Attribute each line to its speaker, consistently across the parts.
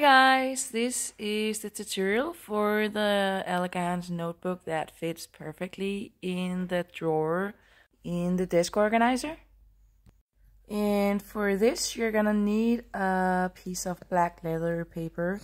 Speaker 1: Hi guys, this is the tutorial for the Elegance notebook that fits perfectly in the drawer in the desk organizer. And for this you're gonna need a piece of black leather paper,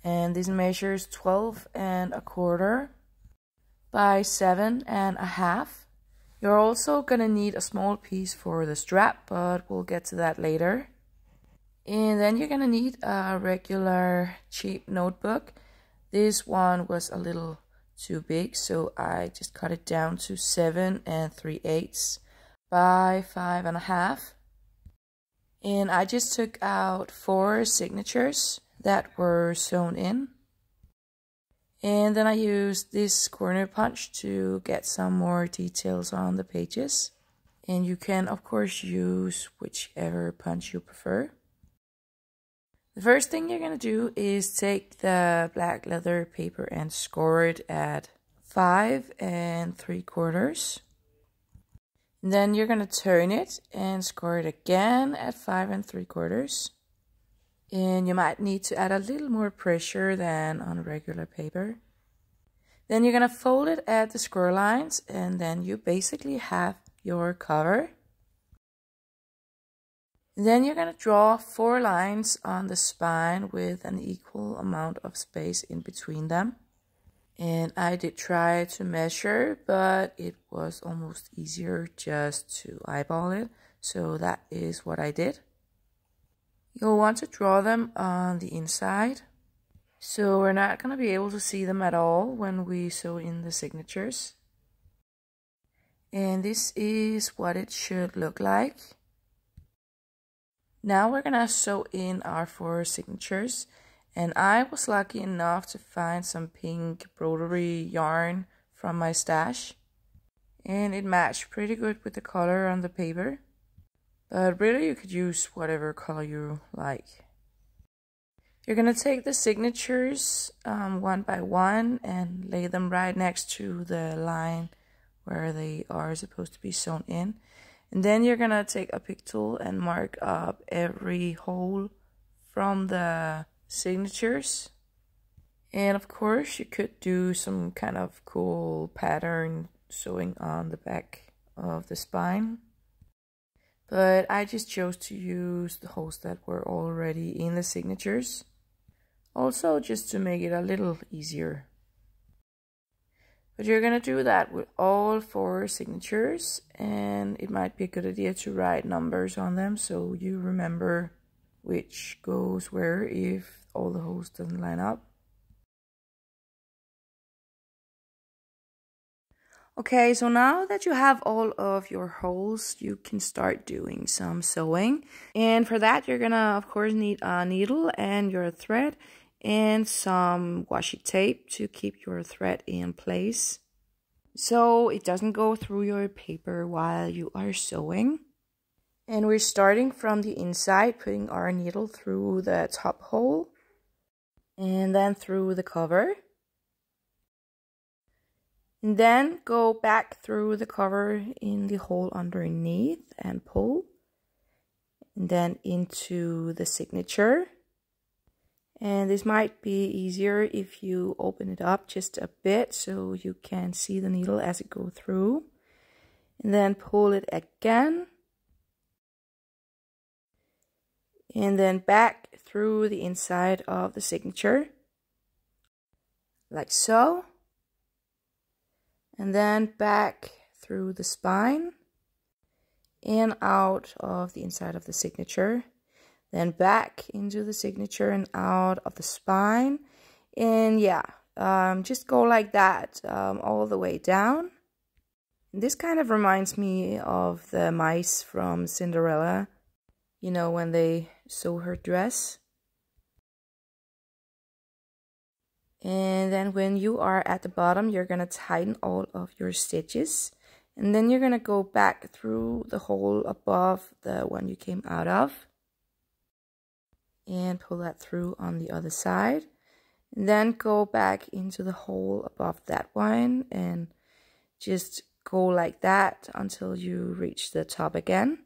Speaker 1: and this measures 12¼ by 7½. You're also gonna need a small piece for the strap, but we'll get to that later. And then you're gonna need a regular cheap notebook. This one was a little too big, so I just cut it down to 7�3/8 by 5½. And I just took out 4 signatures that were sewn in. And then I used this corner punch to get some more details on the pages. And you can of course use whichever punch you prefer. The first thing you're going to do is take the black leather paper and score it at 5�3/4. And then you're going to turn it and score it again at 5�3/4. And you might need to add a little more pressure than on regular paper. Then you're going to fold it at the score lines, and then you basically have your cover. Then you're going to draw 4 lines on the spine with an equal amount of space in between them. And I did try to measure, but it was almost easier just to eyeball it. So that is what I did. You'll want to draw them on the inside. So we're not going to be able to see them at all when we sew in the signatures. And this is what it should look like. Now we're gonna sew in our 4 signatures, and I was lucky enough to find some pink broderie yarn from my stash, and it matched pretty good with the color on the paper, but really you could use whatever color you like. You're gonna take the signatures one by one and lay them right next to the line where they are supposed to be sewn in. And then you're gonna take a pick tool and mark up every hole from the signatures. And of course you could do some kind of cool pattern sewing on the back of the spine. But I just chose to use the holes that were already in the signatures. Also just to make it a little easier. But you're going to do that with all 4 signatures, and it might be a good idea to write numbers on them so you remember which goes where if all the holes doesn't line up. Okay, so now that you have all of your holes, you can start doing some sewing. And for that, you're going to of course need a needle and your thread, and some washi tape to keep your thread in place so it doesn't go through your paper while you are sewing. And we're starting from the inside, putting our needle through the top hole and then through the cover, and then go back through the cover in the hole underneath and pull, and then into the signature. And this might be easier if you open it up just a bit so you can see the needle as it goes through. And then pull it again. And then back through the inside of the signature. Like so. And then back through the spine. And out of the inside of the signature. Then back into the signature and out of the spine. And yeah, just go like that all the way down. And this kind of reminds me of the mice from Cinderella. You know, when they sew her dress. And then when you are at the bottom, you're going to tighten all of your stitches. And then you're going to go back through the hole above the one you came out of. And pull that through on the other side, and then go back into the hole above that one and just go like that until you reach the top again.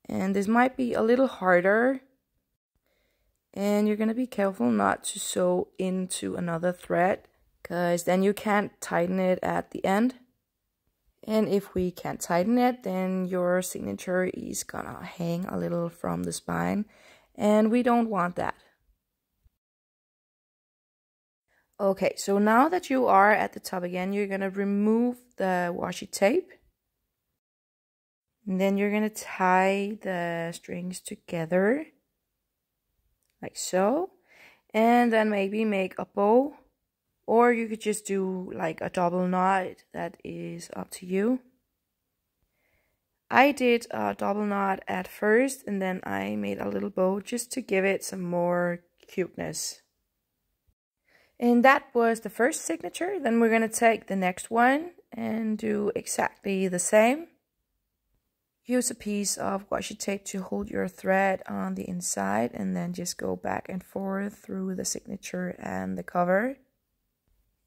Speaker 1: And this might be a little harder And you're going to be careful not to sew into another thread, because then you can't tighten it at the end. And if we can't tighten it, then your signature is gonna hang a little from the spine, and we don't want that. Okay, so now that you are at the top again, you're gonna remove the washi tape. And then you're gonna tie the strings together, like so. And then maybe make a bow. Or you could just do like a double knot, that is up to you. I did a double knot at first, and then I made a little bow just to give it some more cuteness. And that was the first signature. Then we're going to take the next one and do exactly the same. Use a piece of washi tape to hold your thread on the inside, and then just go back and forth through the signature and the cover.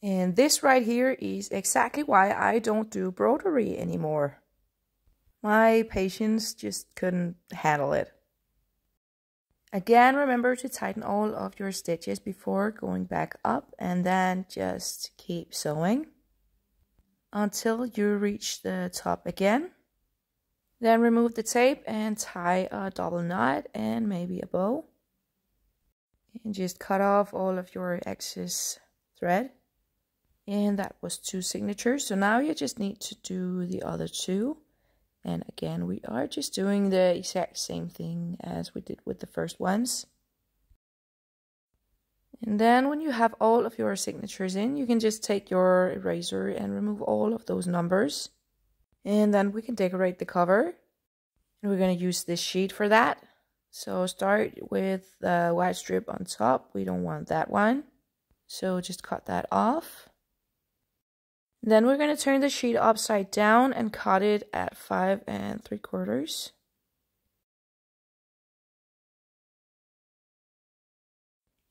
Speaker 1: And this right here is exactly why I don't do embroidery anymore. My patience just couldn't handle it. Again, remember to tighten all of your stitches before going back up, and then just keep sewing until you reach the top again. Then remove the tape and tie a double knot and maybe a bow. And just cut off all of your excess thread. And that was 2 signatures. So now you just need to do the other 2. And again, we are just doing the exact same thing as we did with the first ones. And then when you have all of your signatures in, you can just take your eraser and remove all of those numbers. And then we can decorate the cover. And we're going to use this sheet for that. So start with the white strip on top. We don't want that one. So just cut that off. Then we're going to turn the sheet upside down and cut it at 5 3/4.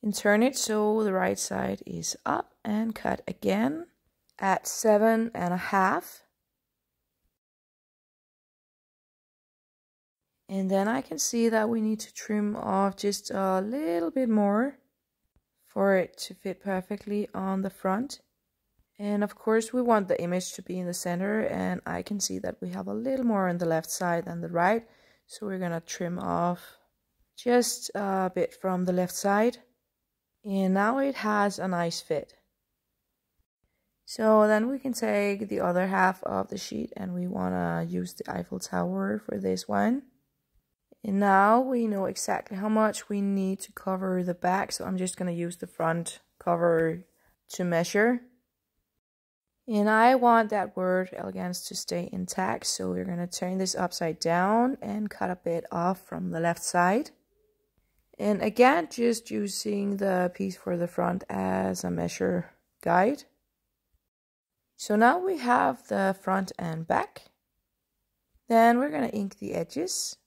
Speaker 1: And turn it so the right side is up and cut again at 7 1/2. And then I can see that we need to trim off just a little bit more for it to fit perfectly on the front. And of course we want the image to be in the center, and I can see that we have a little more on the left side than the right. So we're gonna trim off just a bit from the left side. And now it has a nice fit. So then we can take the other half of the sheet, and we wanna use the Eiffel Tower for this one. And now we know exactly how much we need to cover the back. So I'm just gonna use the front cover to measure. And I want that word elegance to stay intact, so we're going to turn this upside down and cut a bit off from the left side. And again, just using the piece for the front as a measure guide. So now we have the front and back. Then we're going to ink the edges.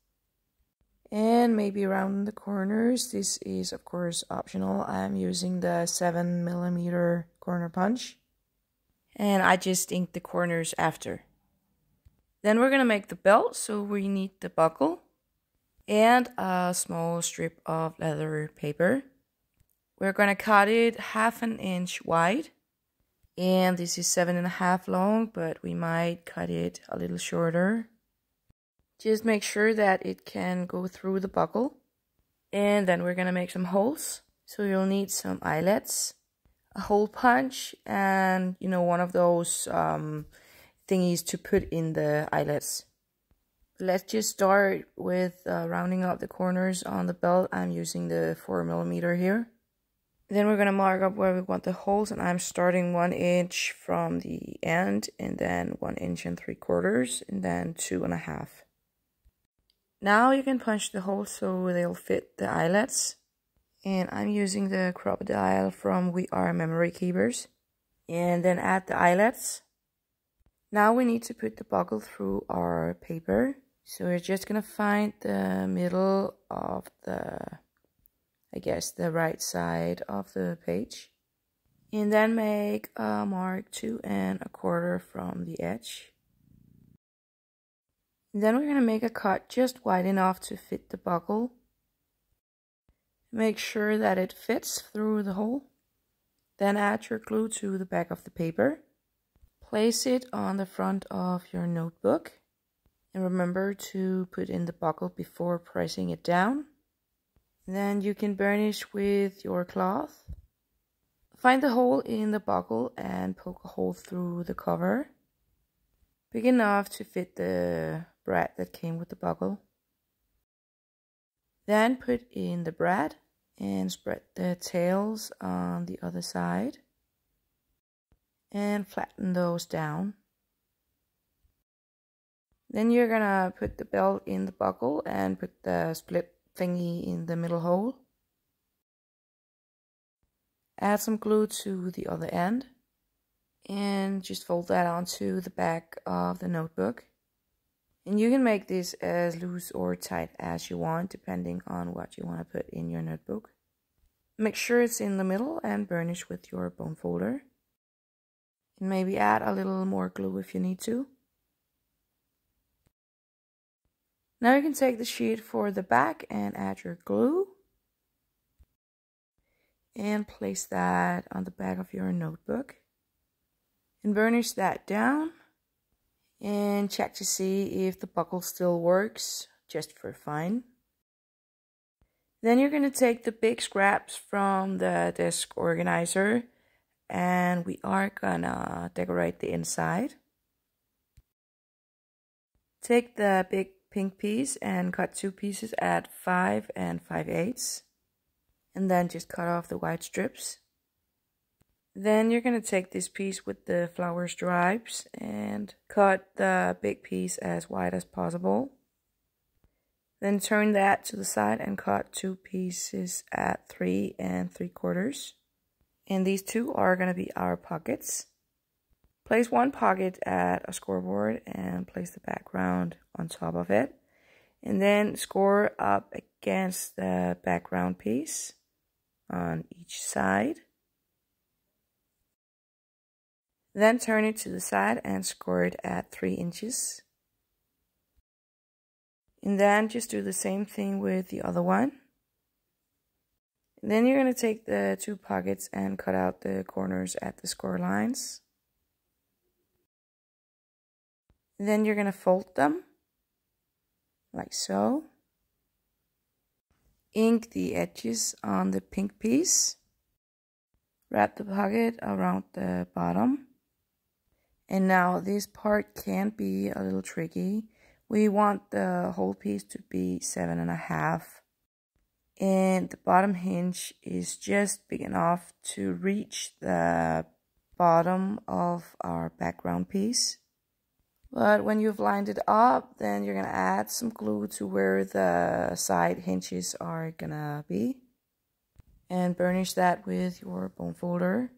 Speaker 1: And maybe around the corners. This is of course optional. I'm using the 7mm corner punch. And I just inked the corners after. Then we're going to make the belt, so we need the buckle and a small strip of leather paper. We're going to cut it 1/2 inch wide, and this is 7 1/2 long, but we might cut it a little shorter. Just make sure that it can go through the buckle. And then we're going to make some holes, so you'll need some eyelets, a hole punch, and one of those thingies to put in the eyelets. Let's just start with rounding out the corners on the belt. I'm using the 4mm here. Then we're going to mark up where we want the holes, and I'm starting 1 inch from the end, and then 1 3/4, and then 2 1/2. Now you can punch the holes so they'll fit the eyelets. And I'm using the crocodile from We Are Memory Keepers. And then add the eyelets. Now we need to put the buckle through our paper. So we're just going to find the middle of the right side of the page. And then make a mark 2 1/4 from the edge. And then we're going to make a cut just wide enough to fit the buckle. Make sure that it fits through the hole. Then add your glue to the back of the paper. Place it on the front of your notebook. And remember to put in the buckle before pressing it down. Then you can burnish with your cloth. Find the hole in the buckle and poke a hole through the cover. Big enough to fit the brad that came with the buckle. Then put in the brad and spread the tails on the other side. And flatten those down. Then you're gonna put the belt in the buckle and put the split thingy in the middle hole. Add some glue to the other end. And just fold that onto the back of the notebook. And you can make this as loose or tight as you want, depending on what you want to put in your notebook. Make sure it's in the middle and burnish with your bone folder. And maybe add a little more glue if you need to. Now you can take the sheet for the back and add your glue. And place that on the back of your notebook. And burnish that down. And check to see if the buckle still works, just for fun. Then you're going to take the big scraps from the desk organizer and we are gonna decorate the inside. Take the big pink piece and cut 2 pieces at 5 and 5/8, and then just cut off the white strips. Then you're going to take this piece with the flower stripes and cut the big piece as wide as possible. Then turn that to the side and cut 2 pieces at 3 and 3/4. And these 2 are going to be our pockets. Place 1 pocket at a scoreboard and place the background on top of it. And then score up against the background piece on each side. Then turn it to the side and score it at 3 inches. And then just do the same thing with the other one. And then you're going to take the 2 pockets and cut out the corners at the score lines. And then you're going to fold them, like so. Ink the edges on the pink piece. Wrap the pocket around the bottom. And now this part can be a little tricky. We want the whole piece to be 7.5. And the bottom hinge is just big enough to reach the bottom of our background piece. But when you've lined it up, then you're going to add some glue to where the side hinges are going to be. And burnish that with your bone folder.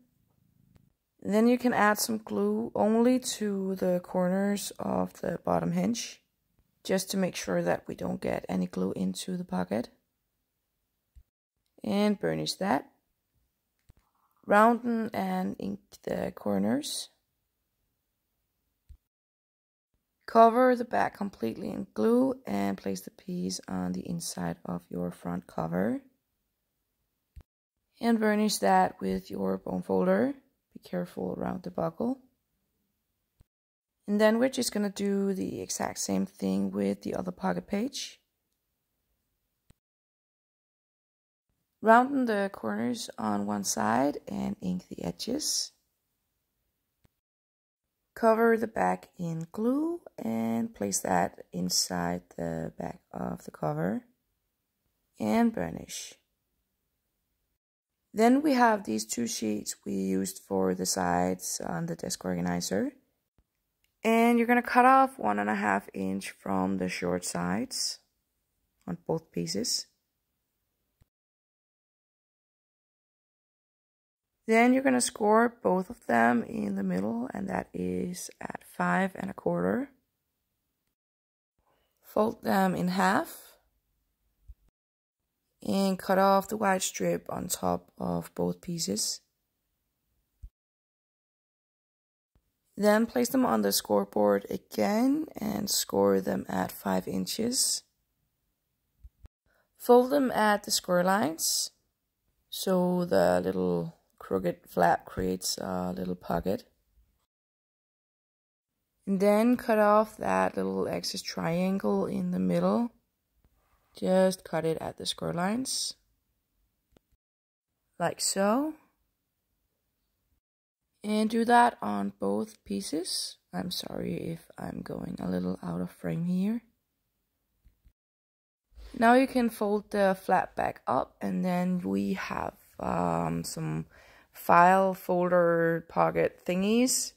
Speaker 1: And then you can add some glue only to the corners of the bottom hinge, just to make sure that we don't get any glue into the pocket. And burnish that. Rounding and ink the corners. Cover the back completely in glue and place the piece on the inside of your front cover. And burnish that with your bone folder. Be careful around the buckle. And then we're just going to do the exact same thing with the other pocket page. Rounding the corners on one side and ink the edges. Cover the back in glue and place that inside the back of the cover. And burnish. Then we have these 2 sheets we used for the sides on the desk organizer. And you're going to cut off 1.5 inch from the short sides on both pieces. Then you're going to score both of them in the middle, and that is at 5 1/4. Fold them in half. And cut off the white strip on top of both pieces. Then place them on the scoreboard again and score them at 5 inches. Fold them at the square lines, so the little crooked flap creates a little pocket. And then cut off that little excess triangle in the middle. Just cut it at the square lines, like so. And do that on both pieces. I'm sorry if I'm going a little out of frame here. Now you can fold the flap back up, and then we have some file folder pocket thingies.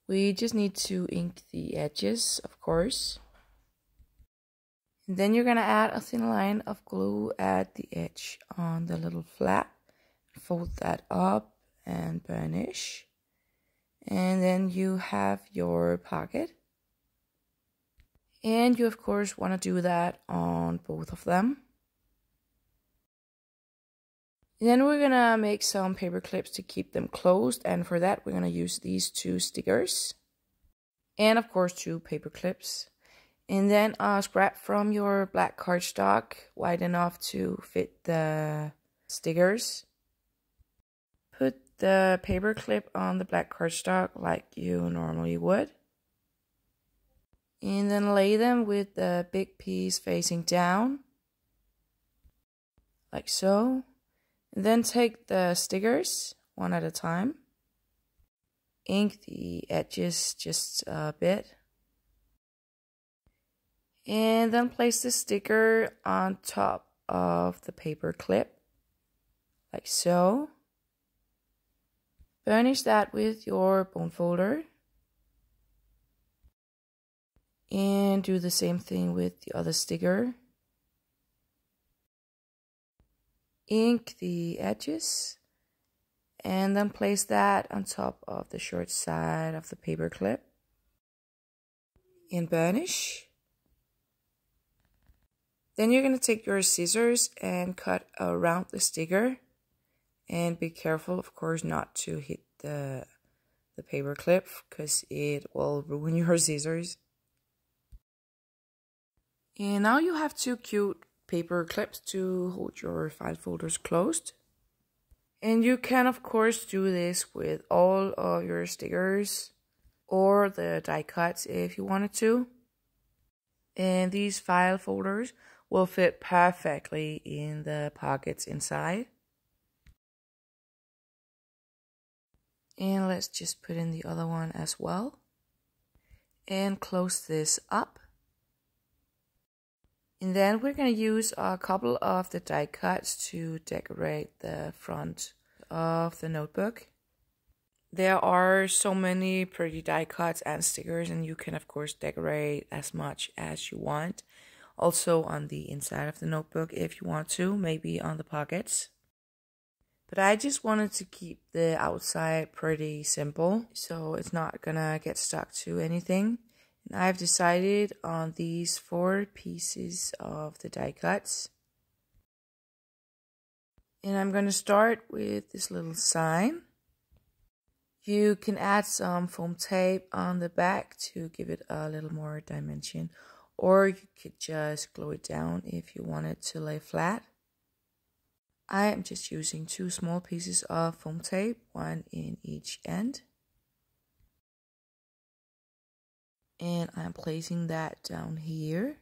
Speaker 1: We just need to ink the edges, of course. And then you're gonna add a thin line of glue at the edge on the little flap. Fold that up and burnish. And then you have your pocket. And you of course want to do that on both of them. And then we're gonna make some paper clips to keep them closed, and for that we're gonna use these 2 stickers. And of course 2 paper clips. And then scrap from your black cardstock wide enough to fit the stickers. Put the paper clip on the black cardstock like you normally would. And then lay them with the big piece facing down, like so. And then take the stickers one at a time. Ink the edges just a bit. And then place the sticker on top of the paper clip, like so. Burnish that with your bone folder. And do the same thing with the other sticker. Ink the edges. And then place that on top of the short side of the paper clip. And burnish. Then you're going to take your scissors and cut around the sticker. And be careful, of course, not to hit the paper clip, because it will ruin your scissors. And now you have 2 cute paper clips to hold your file folders closed. And you can of course do this with all of your stickers or the die cuts if you wanted to. And these file folders will fit perfectly in the pockets inside. And let's just put in the other one as well. And close this up. And then we're going to use a couple of the die cuts to decorate the front of the notebook. There are so many pretty die cuts and stickers, and you can of course decorate as much as you want. Also on the inside of the notebook if you want to, maybe on the pockets. But I just wanted to keep the outside pretty simple, so it's not gonna get stuck to anything. And I've decided on these 4 pieces of the die cuts. And I'm going to start with this little sign. You can add some foam tape on the back to give it a little more dimension. Or you could just glue it down if you want it to lay flat. I am just using 2 small pieces of foam tape, 1 in each end. And I'm placing that down here.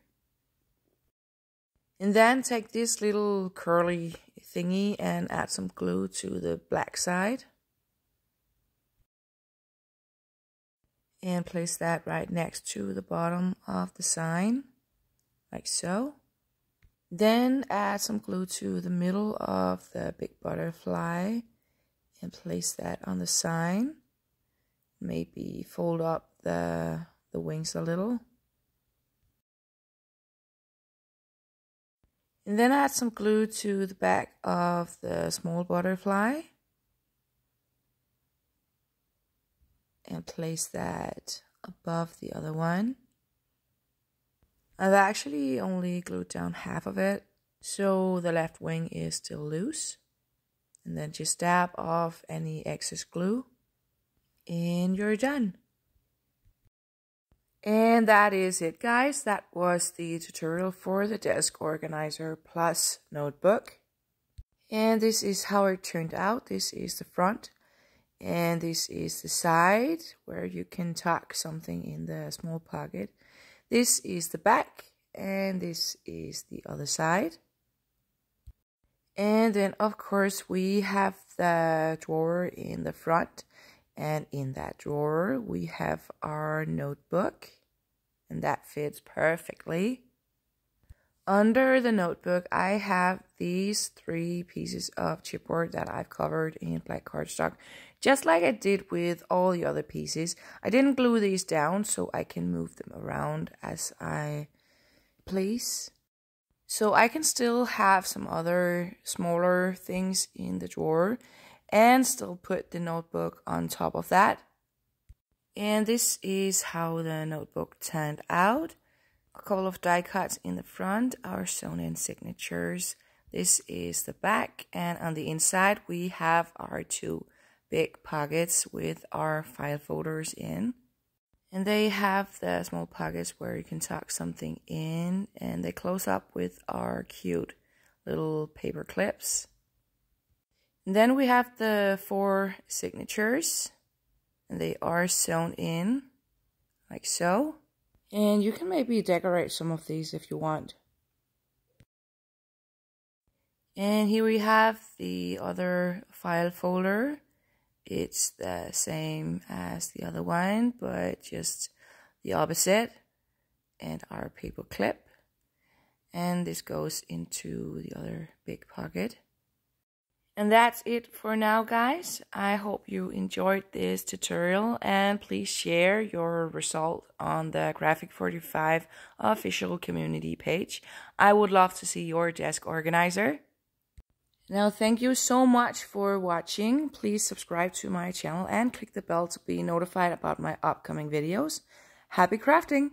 Speaker 1: And then take this little curly thingy and add some glue to the black side. And place that right next to the bottom of the sign, like so. Then add some glue to the middle of the big butterfly and place that on the sign. Maybe fold up the wings a little. And then add some glue to the back of the small butterfly. And place that above the other one. I've actually only glued down half of it, so the left wing is still loose. And then just dab off any excess glue. And you're done. And that is it, guys. That was the tutorial for the desk organizer plus notebook. And this is how it turned out. This is the front. And this is the side where you can tuck something in the small pocket. This is the back. And this is the other side. And then, of course, we have the drawer in the front. And in that drawer, we have our notebook. And that fits perfectly. Under the notebook, I have these 3 pieces of chipboard that I've covered in black cardstock. Just like I did with all the other pieces. I didn't glue these down so I can move them around as I please. So I can still have some other smaller things in the drawer and still put the notebook on top of that. And this is how the notebook turned out. A couple of die cuts in the front are sewn in signatures. This is the back, and on the inside we have our 2 big pockets with our file folders in. And they have the small pockets where you can tuck something in, and they close up with our cute little paper clips. And then we have the 4 signatures, and they are sewn in like so. And you can maybe decorate some of these if you want. And here we have the other file folder. It's the same as the other one, but just the opposite. And our paper clip. And this goes into the other big pocket. And that's it for now, guys. I hope you enjoyed this tutorial, and please share your result on the Graphic 45 official community page. I would love to see your desk organizer. Now, thank you so much for watching. Please subscribe to my channel and click the bell to be notified about my upcoming videos. Happy crafting!